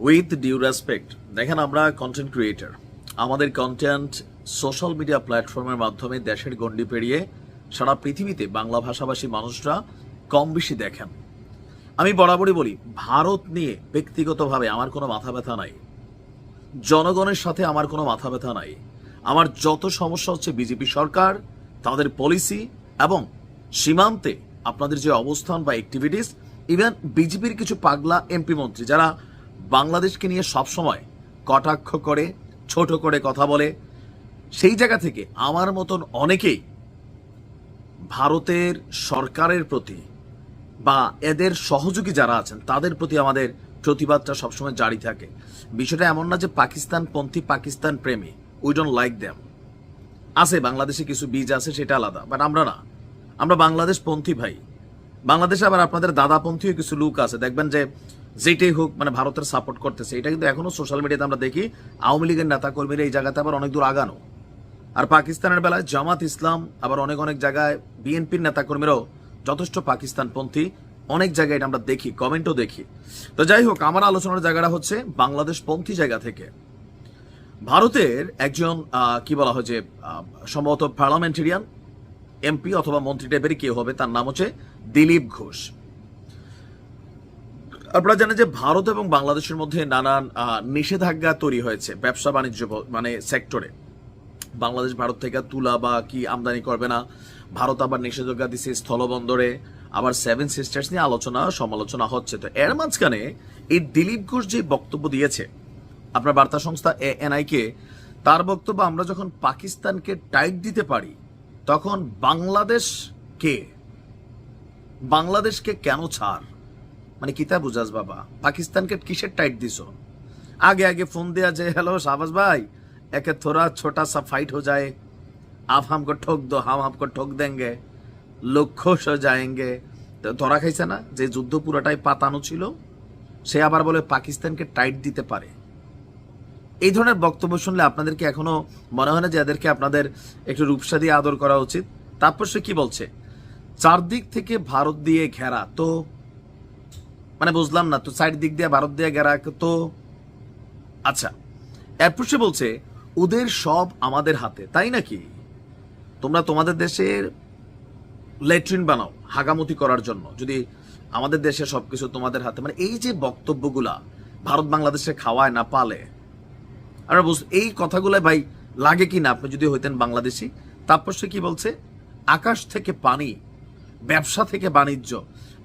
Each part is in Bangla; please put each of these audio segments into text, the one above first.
উইথ ডিউ রেসপেক্ট, দেখেন আমরা কন্টেন্ট ক্রিয়েটর, আমাদের কন্টেন্ট সোশ্যাল মিডিয়া প্ল্যাটফর্মের মাধ্যমে দেশের গণ্ডি পেরিয়ে সারা পৃথিবীতে বাংলা ভাষাভাষী মানুষরা কম বেশি দেখেন। আমি বরাবরই বলি, ভারত নিয়ে ব্যক্তিগতভাবে আমার কোনো মাথা ব্যথা নাই, জনগণের সাথে আমার কোনো মাথা ব্যথা নাই। আমার যত সমস্যা হচ্ছে বিজেপি সরকার, তাদের পলিসি এবং সীমান্তে আপনাদের যে অবস্থান বা অ্যাক্টিভিটিস, ইভেন বিজেপির কিছু পাগলা এমপি মন্ত্রী যারা বাংলাদেশকে নিয়ে সবসময় কটাক্ষ করে, ছোট করে কথা বলে, সেই জায়গা থেকে আমার মতন অনেকেই ভারতের সরকারের প্রতি বা এদের সহযোগী যারা আছেন তাদের প্রতি আমাদের প্রতিবাদটা সবসময় জারি থাকে। বিষয়টা এমন না যে পাকিস্তানপন্থী, পাকিস্তান প্রেমী, উই ডোন্ট লাইক দেম। আছে বাংলাদেশে কিছু বীজ আছে, সেটা আলাদা, বাট আমরা না, আমরা বাংলাদেশ পন্থী ভাই। বাংলাদেশে আবার আপনাদের দাদাপন্থীও কিছু লোক আছে, দেখবেন যে যেটাই হোক মানে ভারতের সাপোর্ট করতেছে। এটা কিন্তু এখনো সোশ্যাল মিডিয়াতে আমরা দেখি আওয়ামী লীগের নেতা কর্মীরা এই জায়গাতে আবার অনেক দূর আগানো। আর পাকিস্তানের বেলায় জামাত ইসলাম, আবার অনেক অনেক জায়গায় বিএনপির নেতা কর্মীরাও যথেষ্ট পাকিস্তানপন্থী, অনেক জায়গায় এটা আমরা দেখি, কমেন্টও দেখি। তো যাই হোক, আমার আলোচনার জায়গাটা হচ্ছে বাংলাদেশ পন্থী জায়গা থেকে। ভারতের একজন কি বলা হয় যে সম্ভবত পার্লামেন্টেরিয়ান, এমপি অথবা মন্ত্রী টাইপের কেউ হবে, তার নাম হচ্ছে দিলীপ ঘোষ। আপনারা জানেন যে ভারত এবং বাংলাদেশের মধ্যে নানান নিষেধাজ্ঞা তৈরি হয়েছে ব্যবসা বাণিজ্য মানে সেক্টরে। বাংলাদেশ ভারত থেকে তুলা বা কি আমদানি করবে না, ভারত আবার নিষেধাজ্ঞা দিচ্ছে স্থলবন্দরে, আবার সেভেন সিস্টার্স নিয়ে আলোচনা সমালোচনা হচ্ছে। তো এর মাঝখানে এই দিলীপ ঘোষ যে বক্তব্য দিয়েছে আপনার বার্তা সংস্থা এএনআই-কে, তার বক্তব্য, আমরা যখন পাকিস্তানকে টাইট দিতে পারি তখন বাংলাদেশকে কেন ছাড়, মানে কিতা বুঝাস বাবা, পাকিস্তানকে কিসের টাইট দিছ? আগে আগে ফোন दिया যে हेलो शाहबाज भाई, एक थोड़ा छोटा सा फाइट हो जाए, आप हमको ठोक दो, हम आपको ठोक देंगे, लोग खुश हो जाएंगे। তো ধরা খাইছে না যে যুদ্ধ পুরোটাই পাতানো ছিল, সে আবার বলে পাকিস্তানকে টাইট দিতে পারে। এই ধরনের বক্তব্য শুনলে আপনাদের কি এখনো মনে হয় না যে এদেরকে আপনাদের একটু রূপসা দিয়ে আদর করা উচিত? তারপর সে কি বলছে, চারদিক থেকে ভারত দিয়ে ঘেরা, তো মানে বুঝলাম না তো, চারদিক দিয়ে ভারত দিয়ে ঘেরা তো আচ্ছা। এরপর সে বলছে ওদের সব আমাদের হাতে, তাই নাকি? তোমরা তোমাদের দেশের ল্যাট্রিন বানাও হাগামতি করার জন্য, যদি আমাদের দেশে সবকিছু তোমাদের হাতে, মানে এই যে বক্তব্যগুলা, ভারত বাংলাদেশে খাওয়ায় না পালে, আমরা এই কথাগুলো ভাই লাগে কি না আপনি যদি হইতেন বাংলাদেশি? তারপর সে কি বলছে, আকাশ থেকে পানি, ব্যবসা থেকে বাণিজ্য,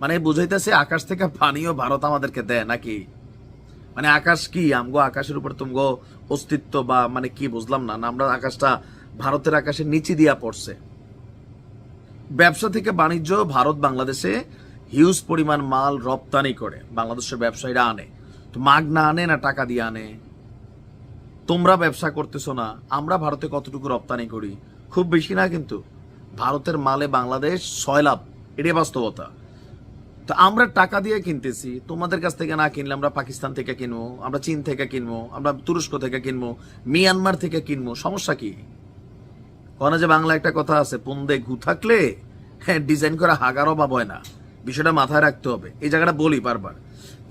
মানে বুঝাইতেছে আকাশ থেকে পানিও ভারত আমাদেরকে দেয় নাকি? মানে আকাশ কি আমগো, আকাশের উপর তুমগো অস্তিত্ব বা মানে কি বুঝলাম না, আমরা আকাশটা ভারতের আকাশের নিচে দিয়া পড়ছে। ব্যবসা থেকে বাণিজ্য, ভারত বাংলাদেশে হিউজ পরিমাণ মাল রপ্তানি করে, বাংলাদেশের ব্যবসায়ীরা আনে, তো মাগ না আনে না টাকা দিয়ে আনে? তোমরা ব্যবসা করতেছো না, আমরা ভারতে কতটুকু রপ্তানি করি? খুব বেশি না, কিন্তু ভারতের মালে বাংলাদেশ 6 লাভ, এটাই বাস্তবতা। তো আমরা টাকা দিয়ে কিনতেছি, তোমাদের কাছ থেকে না কিনলে আমরা পাকিস্তান থেকে কিনবো, আমরা চীন থেকে কিনবো, আমরা তুরস্ক থেকে কিনবো, মিয়ানমার থেকে কিনবো, সমস্যা কি? ওখানে যে বাংলা একটা কথা আছে, পুন্দে ঘু থাকলে হ্যাঁ ডিজাইন করা হাগারও বা হয় না, বিষয়টা মাথায় রাখতে হবে, এই জায়গাটা বলি বারবার।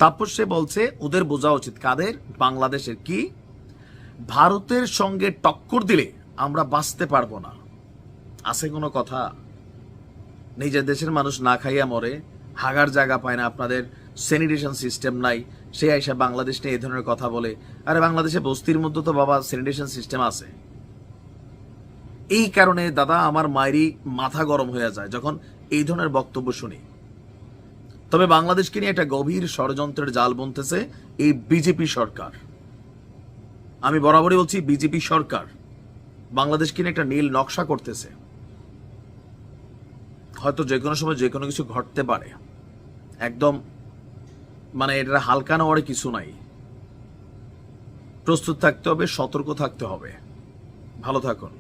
তারপর সে বলছে ওদের বোঝা উচিত, কাদের? বাংলাদেশের, কি ভারতের সঙ্গে টক্কর দিলে আমরা বাঁচতে পারবো না। আছে কোনো কথা? নিজের দেশের মানুষ না খাইয়া মরে, হাগার জায়গা পায় না, আপনাদের স্যানিটেশন সিস্টেম নাই, সে আইসা বাংলাদেশ নিয়ে এই ধরনের কথা বলে। আরে বাংলাদেশে বস্তির মধ্যে তো বাবা স্যানিটেশন সিস্টেম আছে। এই কারণে দাদা আমার মায়েরই মাথা গরম হয়ে যায় যখন এই ধরনের বক্তব্য শুনি। তবে বাংলাদেশকে নিয়ে একটা গভীর ষড়যন্ত্রের জাল বুনতেছে এই বিজেপি সরকার। আমি বরাবরই বলছি, বিজেপি সরকার বাংলাদেশকে নিয়ে একটা নীল নকশা করতেছে। হয়তো যে কোনো সময় যে কোনো কিছু ঘটতে পারে, একদম মানে এটা হালকা নেওয়ার কিছু নাই, প্রস্তুত থাকতে হবে, সতর্ক থাকতে হবে। ভালো থাকুন।